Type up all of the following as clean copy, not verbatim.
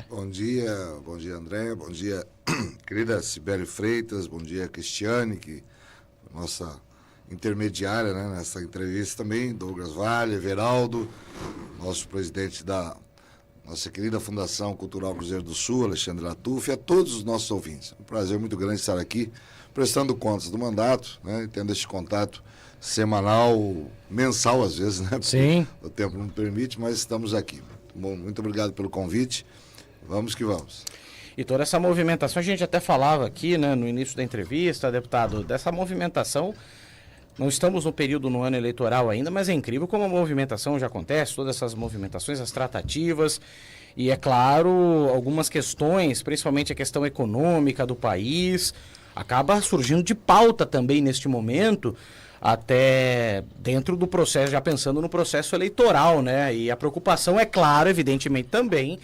Bom dia André, bom dia querida Cibele Freitas, bom dia Cristiane, que nossa intermediária, né, nessa entrevista também, Douglas Vale, Everaldo, nosso presidente da nossa querida Fundação Cultural Cruzeiro do Sul, Alexandre Latuf, e a todos os nossos ouvintes. Um prazer muito grande estar aqui, prestando contas do mandato, né, tendo este contato semanal, mensal às vezes, né? Sim. O tempo não permite, mas estamos aqui. Bom, muito obrigado pelo convite. Vamos que vamos. E toda essa movimentação, a gente até falava aqui, né, no início da entrevista, deputado, dessa movimentação. Não estamos no período no ano eleitoral ainda, mas é incrível como a movimentação já acontece, todas essas movimentações, as tratativas. E é claro, algumas questões, principalmente a questão econômica do país, acaba surgindo de pauta também neste momento, até dentro do processo, já pensando no processo eleitoral, né? E a preocupação é claro, evidentemente também,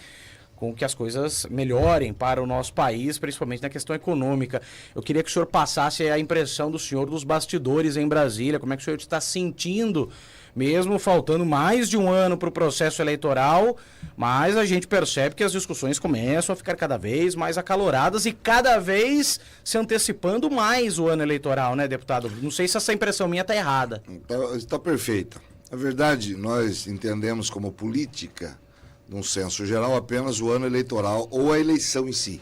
com que as coisas melhorem para o nosso país, principalmente na questão econômica. Eu queria que o senhor passasse a impressão do senhor dos bastidores em Brasília, como é que o senhor está sentindo, mesmo faltando mais de um ano para o processo eleitoral, mas a gente percebe que as discussões começam a ficar cada vez mais acaloradas e cada vez se antecipando mais o ano eleitoral, né, deputado? Não sei se essa impressão minha está errada. Está perfeita. Na verdade, nós entendemos como política, num senso geral, apenas o ano eleitoral ou a eleição em si.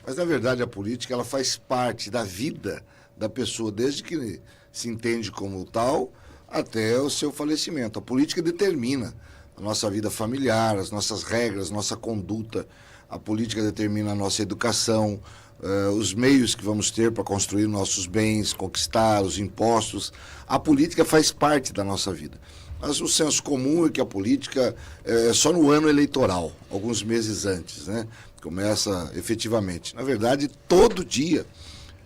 Mas, na verdade, a política ela faz parte da vida da pessoa, desde que se entende como tal até o seu falecimento. A política determina a nossa vida familiar, as nossas regras, nossa conduta. A política determina a nossa educação, os meios que vamos ter para construir nossos bens, conquistar os impostos. A política faz parte da nossa vida. Mas o senso comum é que a política é só no ano eleitoral, alguns meses antes, né? Começa efetivamente. Na verdade, todo dia,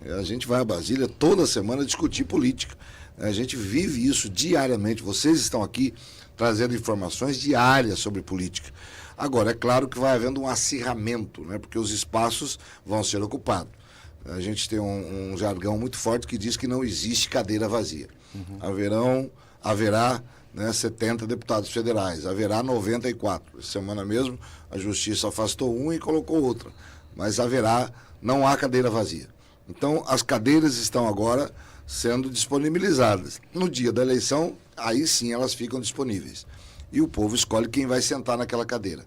a gente vai a Brasília toda semana discutir política. A gente vive isso diariamente. Vocês estão aqui trazendo informações diárias sobre política. Agora, é claro que vai havendo um acirramento, né? Porque os espaços vão ser ocupados. A gente tem um jargão muito forte que diz que não existe cadeira vazia. Haverá 70 deputados federais, haverá 94. Essa semana mesmo a Justiça afastou um e colocou outra. Mas não há cadeira vazia. Então, as cadeiras estão agora sendo disponibilizadas. No dia da eleição, aí sim elas ficam disponíveis. E o povo escolhe quem vai sentar naquela cadeira.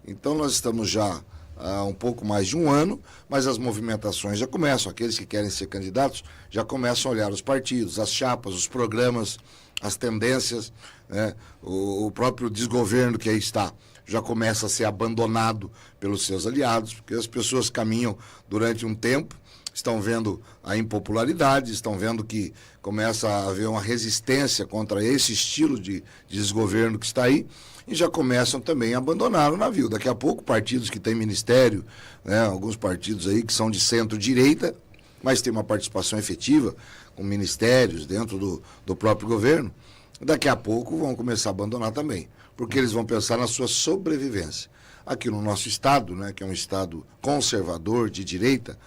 Então, nós estamos já há um pouco mais de um ano, mas as movimentações já começam. Aqueles que querem ser candidatos já começam a olhar os partidos, as chapas, os programas, as tendências, né? O próprio desgoverno que aí está já começa a ser abandonado pelos seus aliados, porque as pessoas caminham durante um tempo, estão vendo a impopularidade, estão vendo que começa a haver uma resistência contra esse estilo de desgoverno que está aí, e já começam também a abandonar o navio. Daqui a pouco, partidos que têm ministério, né, alguns partidos aí que são de centro-direita, mas tem uma participação efetiva com ministérios dentro do próprio governo, daqui a pouco vão começar a abandonar também, porque eles vão pensar na sua sobrevivência. Aqui no nosso estado, né, que é um estado conservador, de direita,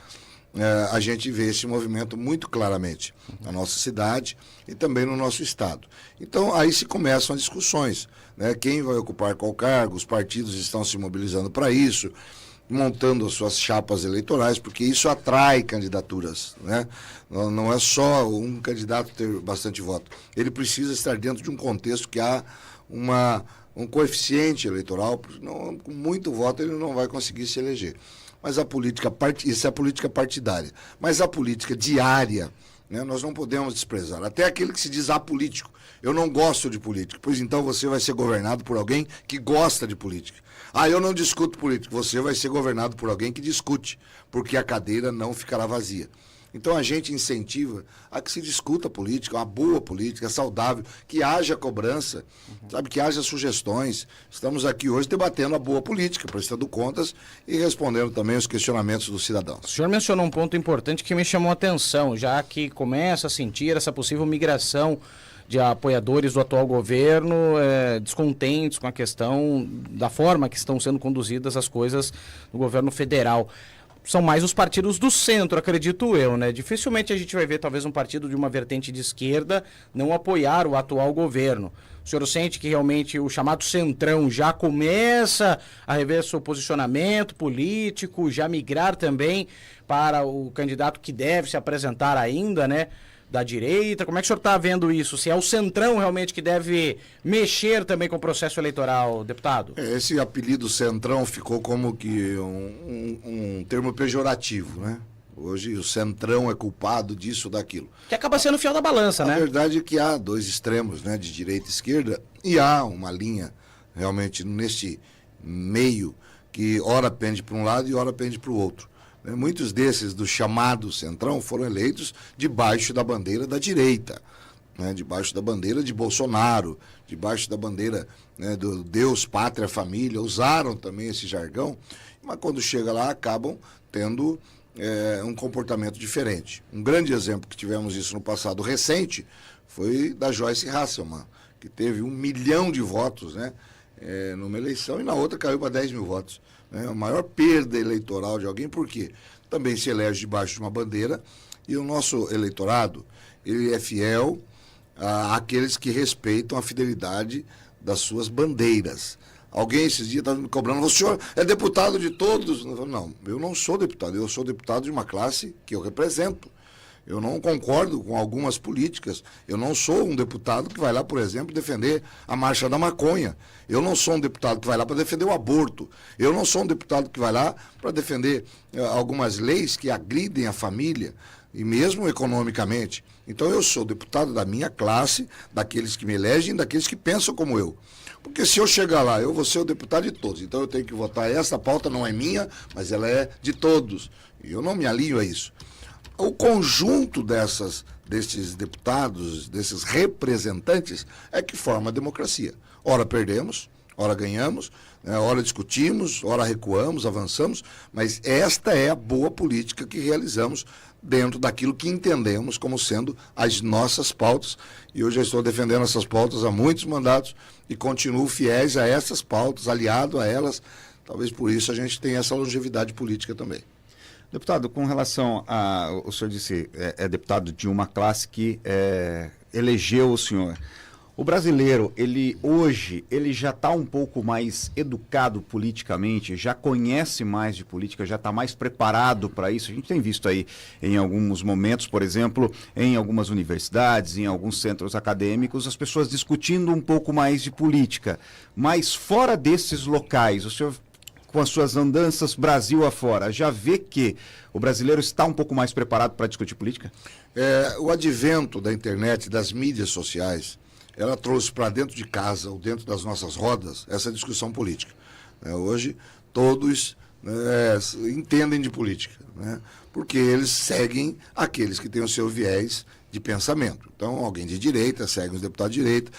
a gente vê esse movimento muito claramente na nossa cidade e também no nosso estado. Então, aí se começam as discussões, né? Quem vai ocupar qual cargo, os partidos estão se mobilizando para isso, montando as suas chapas eleitorais, porque isso atrai candidaturas, né? Não é só um candidato ter bastante voto. Ele precisa estar dentro de um contexto que há um coeficiente eleitoral, com muito voto ele não vai conseguir se eleger. Mas isso é a política partidária. Mas a política diária, né, nós não podemos desprezar. Até aquele que se diz apolítico. Eu não gosto de política. Pois então você vai ser governado por alguém que gosta de política. Eu não discuto política. Você vai ser governado por alguém que discute, porque a cadeira não ficará vazia. Então a gente incentiva a que se discuta política, uma boa política, saudável, que haja cobrança, sabe, que haja sugestões. Estamos aqui hoje debatendo a boa política, prestando contas e respondendo também os questionamentos dos cidadãos. O senhor mencionou um ponto importante que me chamou a atenção, já que começa a sentir essa possível migração de apoiadores do atual governo, descontentes com a questão da forma que estão sendo conduzidas as coisas no governo federal. são mais os partidos do centro, acredito eu, né? Dificilmente a gente vai ver talvez um partido de uma vertente de esquerda não apoiar o atual governo. O senhor sente que realmente o chamado centrão já começa a rever seu posicionamento político, já migrar também para o candidato que deve se apresentar ainda, né? Da direita? Como é que o senhor está vendo isso? Se é o centrão realmente que deve mexer também com o processo eleitoral, deputado? Esse apelido centrão ficou como que um termo pejorativo, né? Hoje o centrão é culpado disso, daquilo. Que acaba sendo o fiel da balança, né? A verdade é que há dois extremos, né, de direita e esquerda, e há uma linha realmente neste meio que ora pende para um lado e ora pende para o outro. Muitos desses do chamado centrão foram eleitos debaixo da bandeira da direita, né? Debaixo da bandeira de Bolsonaro, debaixo da bandeira, né, do Deus, Pátria, Família, usaram também esse jargão, mas quando chega lá acabam tendo um comportamento diferente. Um grande exemplo que tivemos isso no passado recente foi da Joyce Hasselmann, que teve 1 milhão de votos, né, numa eleição, e na outra caiu para 10 mil votos. A maior perda eleitoral de alguém, porque também se elege debaixo de uma bandeira, e o nosso eleitorado, ele é fiel àqueles que respeitam a fidelidade das suas bandeiras. Alguém esses dias estava me cobrando, o senhor é deputado de todos? Não, eu não sou deputado, eu sou deputado de uma classe que eu represento. Eu não concordo com algumas políticas. Eu não sou um deputado que vai lá, por exemplo, defender a marcha da maconha. Eu não sou um deputado que vai lá para defender o aborto. Eu não sou um deputado que vai lá para defender algumas leis que agridem a família, e mesmo economicamente. Então eu sou deputado da minha classe, daqueles que me elegem, daqueles que pensam como eu. Porque se eu chegar lá, eu vou ser o deputado de todos. Então eu tenho que votar. Essa pauta não é minha, mas ela é de todos. E eu não me alinho a isso. O conjunto desses deputados, desses representantes, é que forma a democracia. Ora perdemos, ora ganhamos, né, ora discutimos, ora recuamos, avançamos, mas esta é a boa política que realizamos dentro daquilo que entendemos como sendo as nossas pautas. E hoje eu estou defendendo essas pautas há muitos mandatos e continuo fiéis a essas pautas, aliado a elas. Talvez por isso a gente tenha essa longevidade política também. Deputado, com relação a... O senhor disse, é deputado de uma classe que elegeu o senhor. O brasileiro, hoje, ele já está um pouco mais educado politicamente, já conhece mais de política, já está mais preparado para isso. A gente tem visto aí em alguns momentos, por exemplo, em algumas universidades, em alguns centros acadêmicos, as pessoas discutindo um pouco mais de política. Mas fora desses locais, o senhor, com as suas andanças Brasil afora, já vê que o brasileiro está um pouco mais preparado para discutir política? O advento da internet, das mídias sociais, ela trouxe para dentro de casa, ou dentro das nossas rodas, essa discussão política. Hoje, todos entendem de política, né? Porque eles seguem aqueles que têm o seu viés de pensamento. Então, alguém de direita segue os deputados de direita.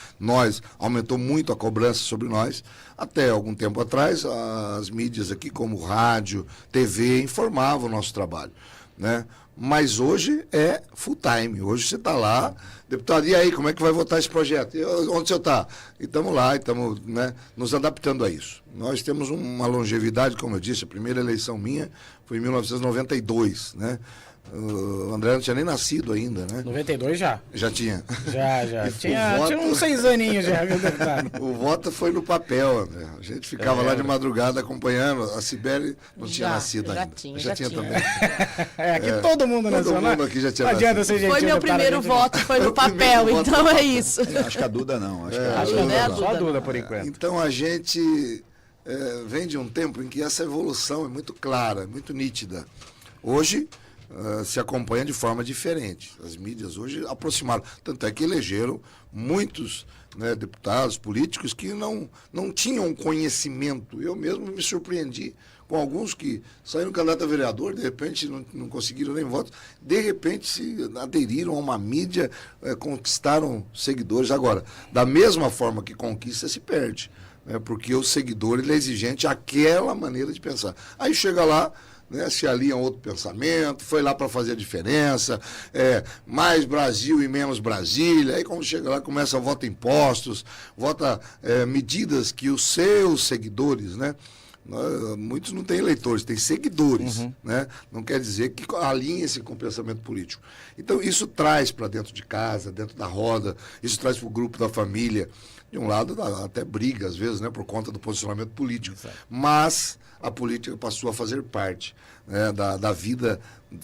Aumentou muito a cobrança sobre nós. Até algum tempo atrás, as mídias aqui, como rádio, TV, informavam o nosso trabalho, né? Mas hoje é full time. Hoje você está lá, deputado, e aí, como é que vai votar esse projeto? Onde o senhor está? E estamos lá, estamos, né, nos adaptando a isso. Nós temos uma longevidade, como eu disse, a primeira eleição minha foi em 1992, né? O André não tinha nem nascido ainda, né? 92 já? Já tinha. Já. Tinha uns 6 aninhos já, meu deputado. O voto foi no papel, André. A gente ficava lá de madrugada acompanhando. A Sibeli não tinha nascido ainda. Já tinha também. Aqui todo mundo nasceu, todo mundo aqui já tinha nascido. Foi meu primeiro voto, foi no papel, então é isso. Acho que a Duda não. Acho que não é a Duda. Só a Duda, por enquanto. Então a gente vem de um tempo em que essa evolução é muito clara, muito nítida. Hoje se acompanha de forma diferente. As mídias hoje aproximaram. Tanto é que elegeram muitos, né, deputados, políticos que não tinham conhecimento. Eu mesmo me surpreendi com alguns que saíram candidato a vereador, de repente não conseguiram nem votos, de repente se aderiram a uma mídia, conquistaram seguidores. Agora, da mesma forma que conquista, se perde, né, porque o seguidor ele é exigente àquela maneira de pensar. Aí chega lá, né, se alia a outro pensamento, foi lá para fazer a diferença, mais Brasil e menos Brasília. Aí quando chega lá, começa a votar impostos, vota medidas que os seus seguidores, né, Muitos não têm eleitores, têm seguidores, né? Não quer dizer que alinhe-se com o pensamento político. Então, isso traz para dentro de casa, dentro da roda, isso traz para o grupo da família. De um lado, dá até briga, às vezes, né, por conta do posicionamento político. Exato. Mas a política passou a fazer parte, né, da vida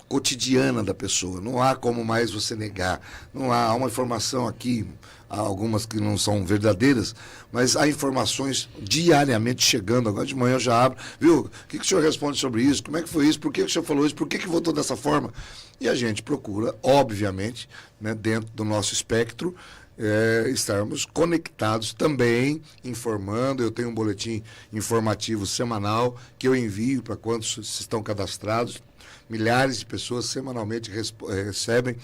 cotidiana da pessoa. Não há como mais você negar. Não há uma informação aqui, há algumas que não são verdadeiras, mas há informações diariamente chegando. Agora de manhã eu já abro. Viu? O que o senhor responde sobre isso? Como é que foi isso? Por que o senhor falou isso? Por que votou dessa forma? E a gente procura, obviamente, né, dentro do nosso espectro, estarmos conectados também, informando. Eu tenho um boletim informativo semanal que eu envio para quantos estão cadastrados. Milhares de pessoas semanalmente recebem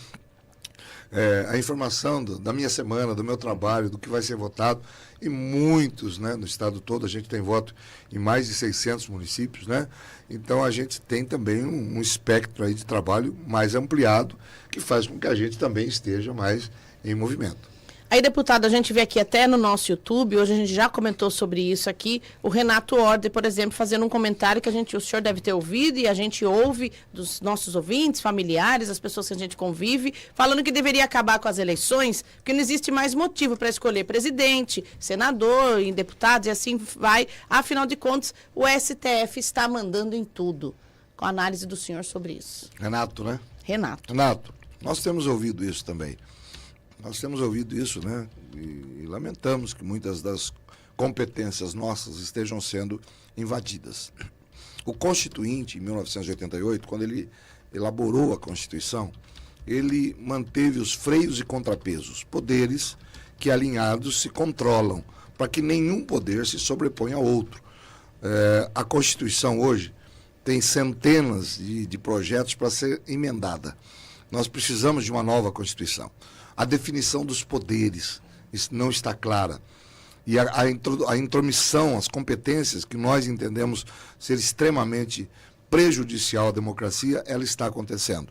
a informação da minha semana, do meu trabalho, do que vai ser votado. E muitos, né, no estado todo, a gente tem voto em mais de 600 municípios, né? Então a gente tem também um espectro aí de trabalho mais ampliado, que faz com que a gente também esteja mais em movimento. Aí, deputado, a gente vê aqui até no nosso YouTube, hoje a gente já comentou sobre isso aqui, o Renato Order, por exemplo, fazendo um comentário que o senhor deve ter ouvido e a gente ouve dos nossos ouvintes, familiares, as pessoas que a gente convive, falando que deveria acabar com as eleições, porque não existe mais motivo para escolher presidente, senador, e deputados, e assim vai. Afinal de contas, o STF está mandando em tudo. Com a análise do senhor sobre isso. Renato, né? Renato, nós temos ouvido isso também. Nós temos ouvido isso, né? E lamentamos que muitas das competências nossas estejam sendo invadidas. O Constituinte, em 1988, quando ele elaborou a Constituição, ele manteve os freios e contrapesos, poderes que alinhados se controlam, para que nenhum poder se sobreponha ao outro. A Constituição hoje tem centenas de projetos para ser emendada. Nós precisamos de uma nova Constituição. A definição dos poderes não está clara. E a intromissão, as competências que nós entendemos ser extremamente prejudicial à democracia, ela está acontecendo.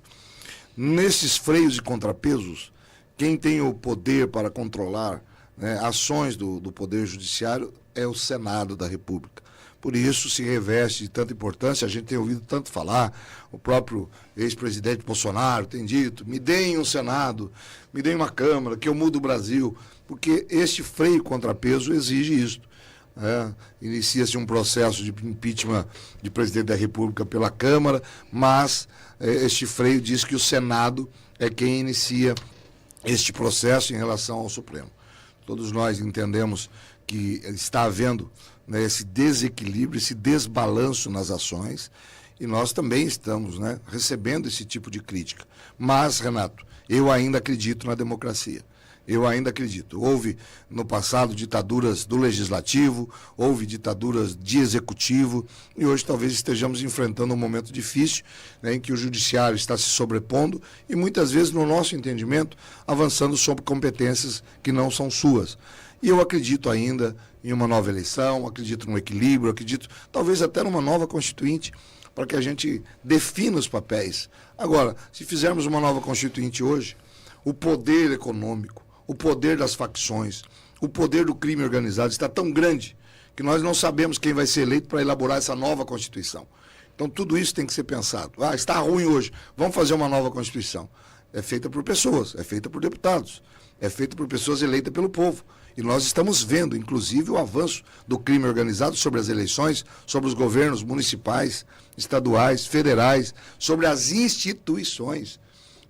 Nesses freios e contrapesos, quem tem o poder para controlar, né, ações do Poder Judiciário é o Senado da República. Por isso se reveste de tanta importância, a gente tem ouvido tanto falar, o próprio ex-presidente Bolsonaro tem dito, me deem um Senado, me deem uma Câmara, que eu mudo o Brasil, porque este freio contrapeso exige isso. Inicia-se um processo de impeachment de presidente da República pela Câmara, mas este freio diz que o Senado é quem inicia este processo em relação ao Supremo. Todos nós entendemos que está havendo, né, esse desequilíbrio, esse desbalanço nas ações, e nós também estamos, né, recebendo esse tipo de crítica. Mas, Renato, eu ainda acredito na democracia. Eu ainda acredito. Houve, no passado, ditaduras do legislativo, houve ditaduras de executivo, e hoje talvez estejamos enfrentando um momento difícil, né, em que o judiciário está se sobrepondo e, muitas vezes, no nosso entendimento, avançando sobre competências que não são suas. E eu acredito ainda em uma nova eleição, acredito no equilíbrio, acredito talvez até numa nova Constituinte, para que a gente defina os papéis. Agora, se fizermos uma nova Constituinte hoje, o poder econômico, o poder das facções, o poder do crime organizado está tão grande que nós não sabemos quem vai ser eleito para elaborar essa nova Constituição. Então tudo isso tem que ser pensado. Está ruim hoje, vamos fazer uma nova Constituição. É feita por pessoas, é feita por deputados, é feita por pessoas eleitas pelo povo. E nós estamos vendo, inclusive, o avanço do crime organizado sobre as eleições, sobre os governos municipais, estaduais, federais, sobre as instituições.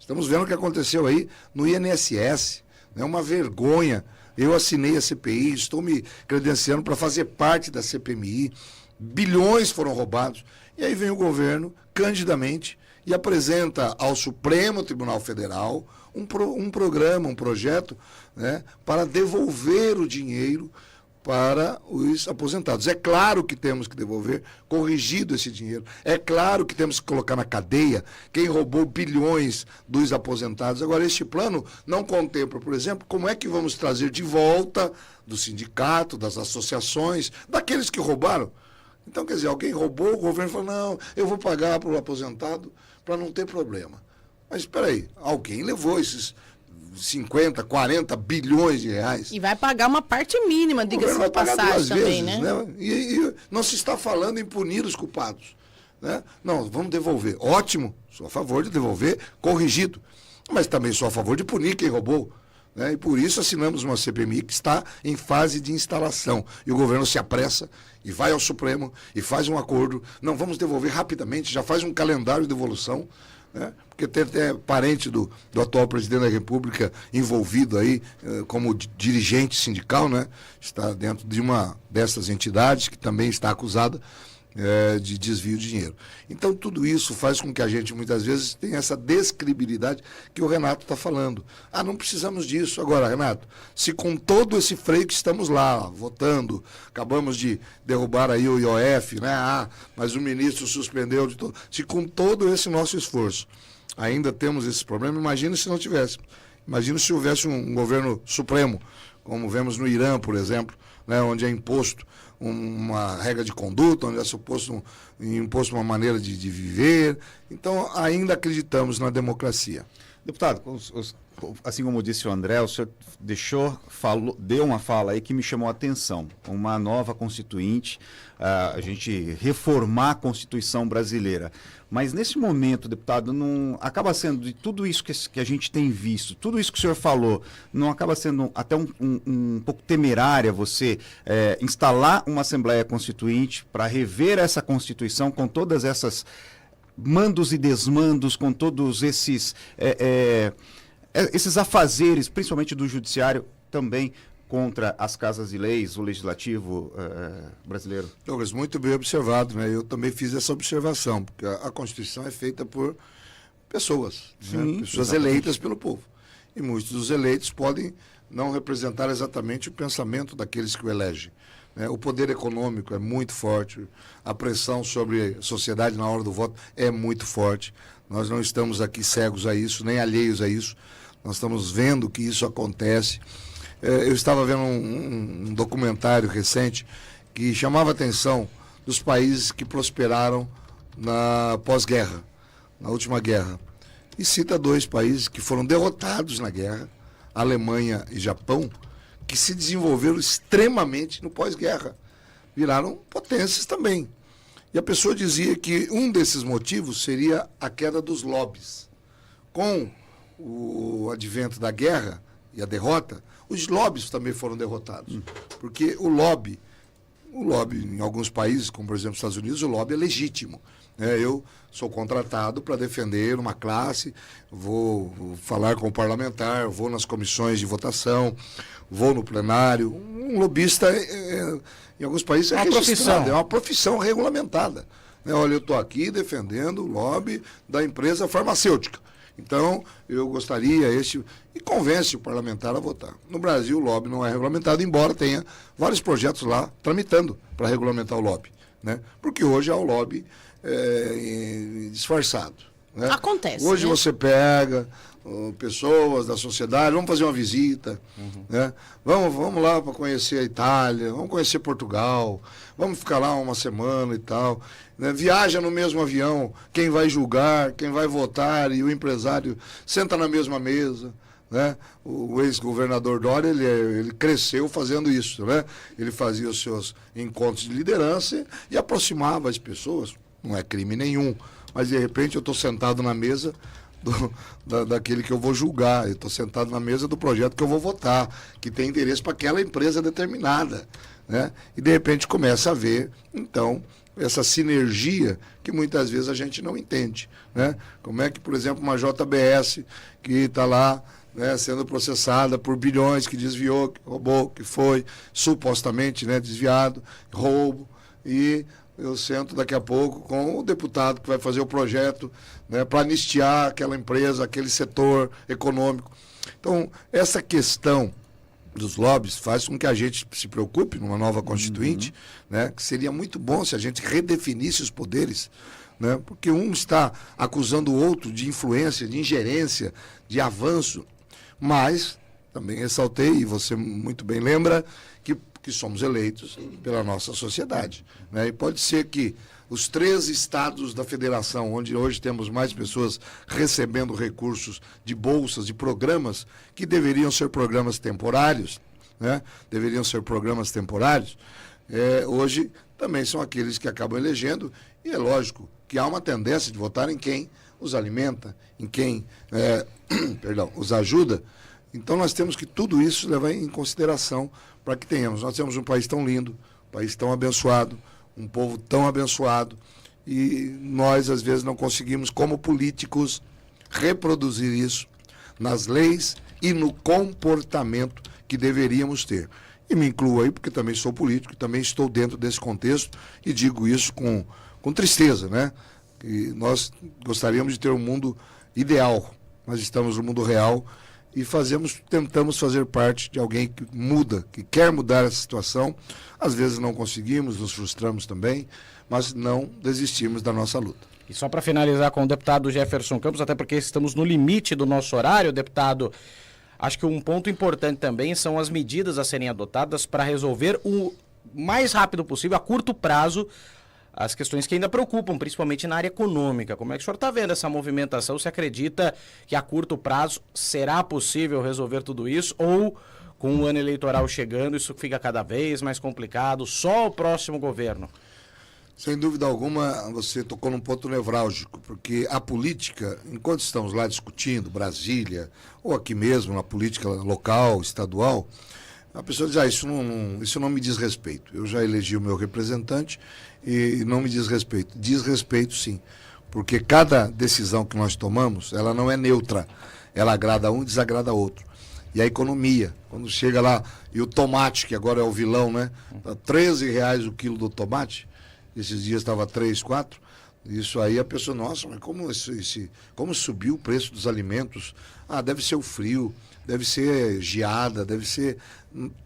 Estamos vendo o que aconteceu aí no INSS. É uma vergonha. Eu assinei a CPI, estou me credenciando para fazer parte da CPMI. Bilhões foram roubados. E aí vem o governo, candidamente, e apresenta ao Supremo Tribunal Federal um programa, um projeto, né, para devolver o dinheiro para os aposentados. É claro que temos que devolver, corrigido esse dinheiro. É claro que temos que colocar na cadeia quem roubou bilhões dos aposentados. Agora, este plano não contempla, por exemplo, como é que vamos trazer de volta do sindicato, das associações, daqueles que roubaram. Então, quer dizer, alguém roubou, o governo falou, não, eu vou pagar para o aposentado para não ter problema. Mas espera aí, alguém levou esses 50, 40 bilhões de reais. E vai pagar uma parte mínima, O diga-se governo de vai pagar passagem duas também, vezes, né? E não se está falando em punir os culpados. Né? Não, vamos devolver. Ótimo, sou a favor de devolver corrigido. Mas também sou a favor de punir quem roubou. Né? E por isso assinamos uma CPMI que está em fase de instalação. E o governo se apressa e vai ao Supremo e faz um acordo. Não, vamos devolver rapidamente, já faz um calendário de devolução. Né? Porque tem até parente do atual presidente da República envolvido aí como dirigente sindical, né? Está dentro de uma dessas entidades que também está acusada de desvio de dinheiro. Então, tudo isso faz com que a gente, muitas vezes, tenha essa descredibilidade que o Renato está falando. Ah, não precisamos disso. Agora, Renato, se com todo esse freio que estamos lá, votando, acabamos de derrubar aí o IOF, né? Ah, mas o ministro suspendeu de todo. Se com todo esse nosso esforço ainda temos esse problema, imagina se não tivéssemos. Imagina se houvesse um governo supremo, como vemos no Irã, por exemplo, né, onde é imposto uma regra de conduta, onde é imposto uma maneira de viver. Então, ainda acreditamos na democracia. Deputado, assim como disse o André, o senhor deu uma fala aí que me chamou a atenção. Uma nova constituinte, a gente reformar a Constituição brasileira. Mas nesse momento, deputado, não acaba sendo de tudo isso que a gente tem visto, tudo isso que o senhor falou, não acaba sendo até um pouco temerária você instalar uma Assembleia Constituinte para rever essa Constituição com todas essas mandos e desmandos, com todos esses afazeres, principalmente do judiciário, também contra as casas de leis, o legislativo brasileiro? Douglas, muito bem observado, né? Eu também fiz essa observação, porque a Constituição é feita por pessoas, sim, né? Pessoas eleitas pelo povo. E muitos dos eleitos podem não representar exatamente o pensamento daqueles que o elegem. Né? O poder econômico é muito forte, a pressão sobre a sociedade na hora do voto é muito forte. Nós não estamos aqui cegos a isso, nem alheios a isso. Nós estamos vendo que isso acontece. Eu estava vendo um documentário recente que chamava a atenção dos países que prosperaram na pós-guerra, na última guerra. E cita 2 países que foram derrotados na guerra, Alemanha e Japão, que se desenvolveram extremamente no pós-guerra. Viraram potências também. E a pessoa dizia que um desses motivos seria a queda dos lobbies. Com o advento da guerra e a derrota, os lobbies também foram derrotados. Porque o lobby em alguns países, como por exemplo os Estados Unidos, o lobby é legítimo. Eu sou contratado para defender uma classe, vou falar com o parlamentar, vou nas comissões de votação, vou no plenário. Um lobista, em alguns países, é registrado, é uma profissão regulamentada. Olha, eu estou aqui defendendo o lobby da empresa farmacêutica. Então, eu gostaria, e convence o parlamentar a votar. No Brasil, o lobby não é regulamentado, embora tenha vários projetos lá tramitando para regulamentar o lobby. Né? Porque hoje há o lobby disfarçado. Né? Acontece. Hoje né? você pega pessoas da sociedade, vamos fazer uma visita, né? Vamos lá para conhecer a Itália, vamos conhecer Portugal, vamos ficar lá uma semana e tal. Né? Viaja no mesmo avião, quem vai julgar, quem vai votar, e o empresário senta na mesma mesa. Né? O ex-governador Dória, ele cresceu fazendo isso. Né? Ele fazia os seus encontros de liderança e aproximava as pessoas. Não é crime nenhum, mas de repente eu estou sentado na mesa daquele que eu vou julgar, eu estou sentado na mesa do projeto que eu vou votar, que tem interesse para aquela empresa determinada. Né? E de repente começa a ver, então, essa sinergia que muitas vezes a gente não entende. Né? Como é que, por exemplo, uma JBS que está lá, né, sendo processada por bilhões, que desviou, que roubou, que foi supostamente, né, desviado, roubo, e eu sento daqui a pouco com o deputado que vai fazer o projeto, né, para anistiar aquela empresa, aquele setor econômico. Então, essa questão dos lobbies faz com que a gente se preocupe numa nova constituinte, né, que seria muito bom se a gente redefinisse os poderes, né, porque um está acusando o outro de influência, de ingerência, de avanço, mas também ressaltei, e você muito bem lembra, que que somos eleitos pela nossa sociedade, né? E pode ser que os 3 estados da federação, onde hoje temos mais pessoas recebendo recursos de bolsas, de programas, que deveriam ser programas temporários, né? Deveriam ser programas temporários, hoje também são aqueles que acabam elegendo, e é lógico que há uma tendência de votar em quem os alimenta, em quem os ajuda. Então nós temos que tudo isso levar em consideração para que tenhamos. Nós temos um país tão lindo, um país tão abençoado, um povo tão abençoado, e nós às vezes não conseguimos, como políticos, reproduzir isso nas leis e no comportamento que deveríamos ter. E me incluo aí, porque também sou político, também estou dentro desse contexto, e digo isso com tristeza, né? E nós gostaríamos de ter um mundo ideal. Nós estamos no mundo real e tentamos fazer parte de alguém que muda, que quer mudar essa situação. Às vezes não conseguimos, nos frustramos também, mas não desistimos da nossa luta. E só para finalizar com o deputado Jefferson Campos, até porque estamos no limite do nosso horário, deputado, acho que um ponto importante também são as medidas a serem adotadas para resolver o mais rápido possível, a curto prazo, as questões que ainda preocupam, principalmente na área econômica. Como é que o senhor está vendo essa movimentação? Você acredita que a curto prazo será possível resolver tudo isso? Ou, com o ano eleitoral chegando, isso fica cada vez mais complicado? Só o próximo governo? Sem dúvida alguma, você tocou num ponto nevrálgico, porque a política, enquanto estamos lá discutindo, Brasília, ou aqui mesmo, na política local, estadual, a pessoa diz, isso não me diz respeito. Eu já elegi o meu representante e não me diz respeito. Diz respeito, sim, porque cada decisão que nós tomamos, ela não é neutra. Ela agrada um e desagrada outro. E a economia, quando chega lá, e o tomate, que agora é o vilão, né? Tá R$13 o quilo do tomate, esses dias estava 3, 4, isso aí a pessoa, nossa, mas como subiu o preço dos alimentos? Ah, deve ser o frio, deve ser geada, deve ser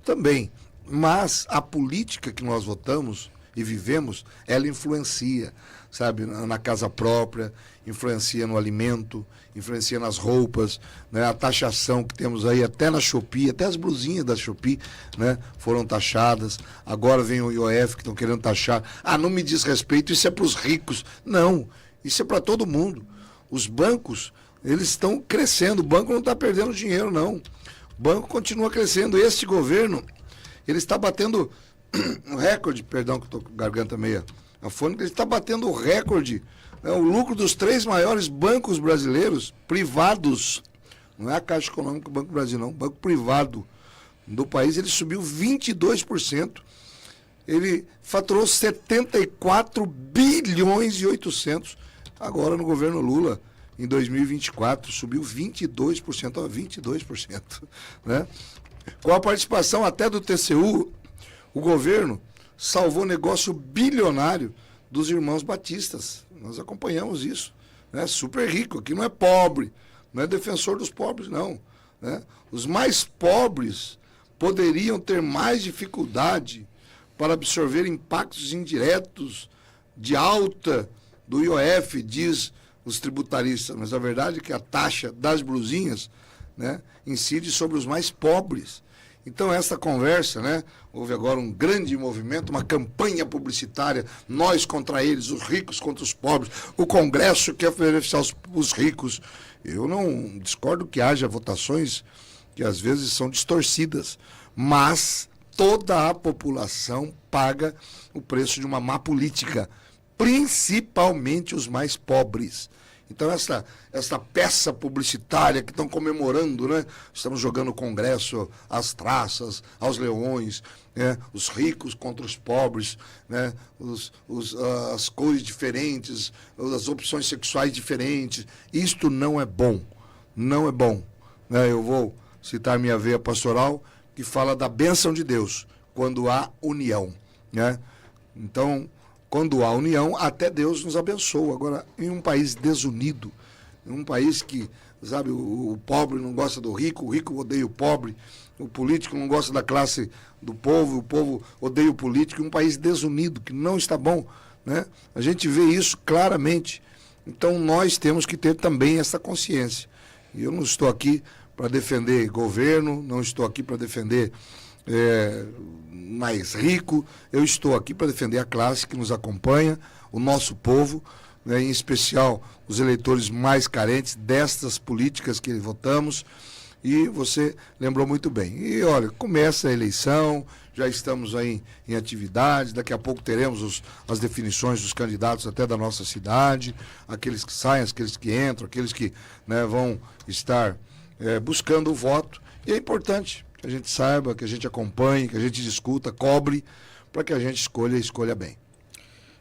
também. Mas a política que nós votamos e vivemos, ela influencia, sabe, na casa própria, influencia no alimento, influencia nas roupas, né? A taxação que temos aí até na Shopee, até as blusinhas da Shopee, né, foram taxadas. Agora vem o IOF que estão querendo taxar. Ah, não me diz respeito, isso é para os ricos. Não, isso é para todo mundo. Os bancos, eles estão crescendo, o banco não está perdendo dinheiro, não. O banco continua crescendo. Este governo, ele está batendo um recorde, perdão que estou com a garganta meia afônica, ele está batendo o recorde, né, o lucro dos 3 maiores bancos brasileiros, privados, não é a Caixa Econômica do Banco do Brasil, não, banco privado do país, ele subiu 22%, ele faturou 74 bilhões e 800, agora no governo Lula, em 2024, subiu 22%, ó, 22%, né? Com a participação até do TCU, o governo salvou negócio bilionário dos irmãos batistas. Nós acompanhamos isso, né? Super rico, aqui não é pobre, não é defensor dos pobres, não, né? Os mais pobres poderiam ter mais dificuldade para absorver impactos indiretos de alta do IOF, diz os tributaristas, mas a verdade é que a taxa das blusinhas, né, incide sobre os mais pobres. Então, essa conversa, né, houve agora um grande movimento, uma campanha publicitária, nós contra eles, os ricos contra os pobres, o Congresso quer beneficiar os ricos. Eu não discordo que haja votações que às vezes são distorcidas, mas toda a população paga o preço de uma má política, principalmente os mais pobres. Então, essa peça publicitária que estão comemorando, né? Estamos jogando o Congresso às traças, aos leões, né? Os ricos contra os pobres, né? As cores diferentes, as opções sexuais diferentes. Isto não é bom, não é bom, né? Eu vou citar minha veia pastoral, que fala da bênção de Deus, quando há união, né? Então, quando há união, até Deus nos abençoa. Agora, em um país desunido, em um país que, sabe, o pobre não gosta do rico, o rico odeia o pobre, o político não gosta da classe do povo, o povo odeia o político, um país desunido, que não está bom, né? A gente vê isso claramente. Então, nós temos que ter também essa consciência. E eu não estou aqui para defender governo, não estou aqui para defender mais rico. Eu estou aqui para defender a classe que nos acompanha, o nosso povo, né, em especial os eleitores mais carentes destas políticas que votamos. E você lembrou muito bem. E olha, começa a eleição, já estamos aí em atividade, daqui a pouco teremos as definições dos candidatos até da nossa cidade, aqueles que saem, aqueles que entram, aqueles que, né, vão estar buscando o voto. E é importante que a gente saiba, que a gente acompanhe, que a gente discuta, cobre, para que a gente escolha bem.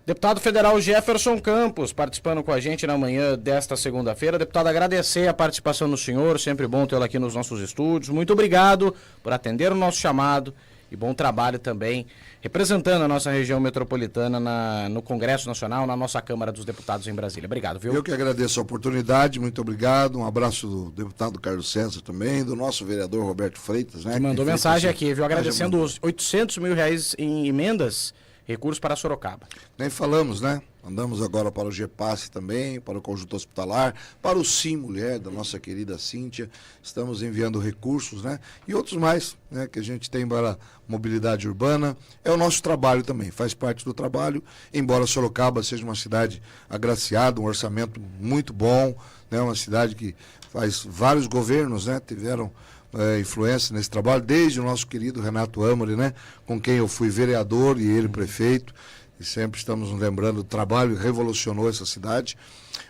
Deputado federal Jefferson Campos, participando com a gente na manhã desta segunda-feira. Deputado, agradecer a participação do senhor, sempre bom tê-lo aqui nos nossos estúdios. Muito obrigado por atender o nosso chamado e bom trabalho também, representando a nossa região metropolitana no Congresso Nacional, na nossa Câmara dos Deputados em Brasília. Obrigado, viu? Eu que agradeço a oportunidade, muito obrigado. Um abraço do deputado Carlos César também, do nosso vereador Roberto Freitas, né? Que mandou mensagem aqui, viu? Agradecendo os R$800 mil em emendas, recursos para Sorocaba. Nem falamos, né? Andamos agora para o GEPASSE também, para o Conjunto Hospitalar, para o Sim Mulher, da nossa querida Cíntia. Estamos enviando recursos, né? E outros mais, né? Que a gente tem para mobilidade urbana. É o nosso trabalho também, faz parte do trabalho. Embora Sorocaba seja uma cidade agraciada, um orçamento muito bom, né? Uma cidade que faz vários governos, né? Tiveram influência nesse trabalho, desde o nosso querido Renato Amore, né? Com quem eu fui vereador e ele prefeito. E sempre estamos nos lembrando do trabalho que revolucionou essa cidade.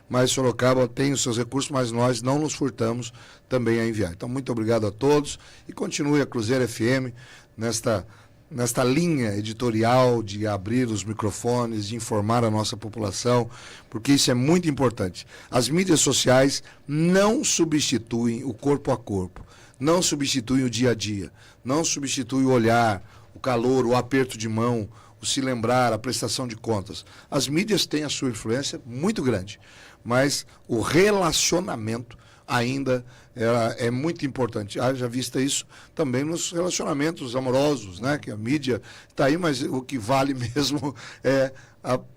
Mas Sorocaba tem os seus recursos, mas nós não nos furtamos também a enviar. Então, muito obrigado a todos e continue a Cruzeiro FM nesta linha editorial de abrir os microfones, de informar a nossa população, porque isso é muito importante. As mídias sociais não substituem o corpo a corpo, não substituem o dia a dia, não substituem o olhar, o calor, o aperto de mão, o se lembrar, a prestação de contas. As mídias têm a sua influência muito grande, mas o relacionamento ainda é muito importante. Haja vista isso também nos relacionamentos amorosos, né? Que a mídia está aí, mas o que vale mesmo é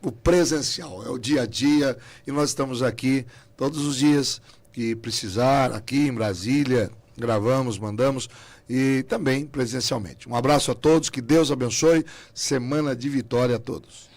o presencial, é o dia a dia, e nós estamos aqui todos os dias que precisar, aqui em Brasília, gravamos, mandamos, e também presencialmente. Um abraço a todos, que Deus abençoe, semana de vitória a todos.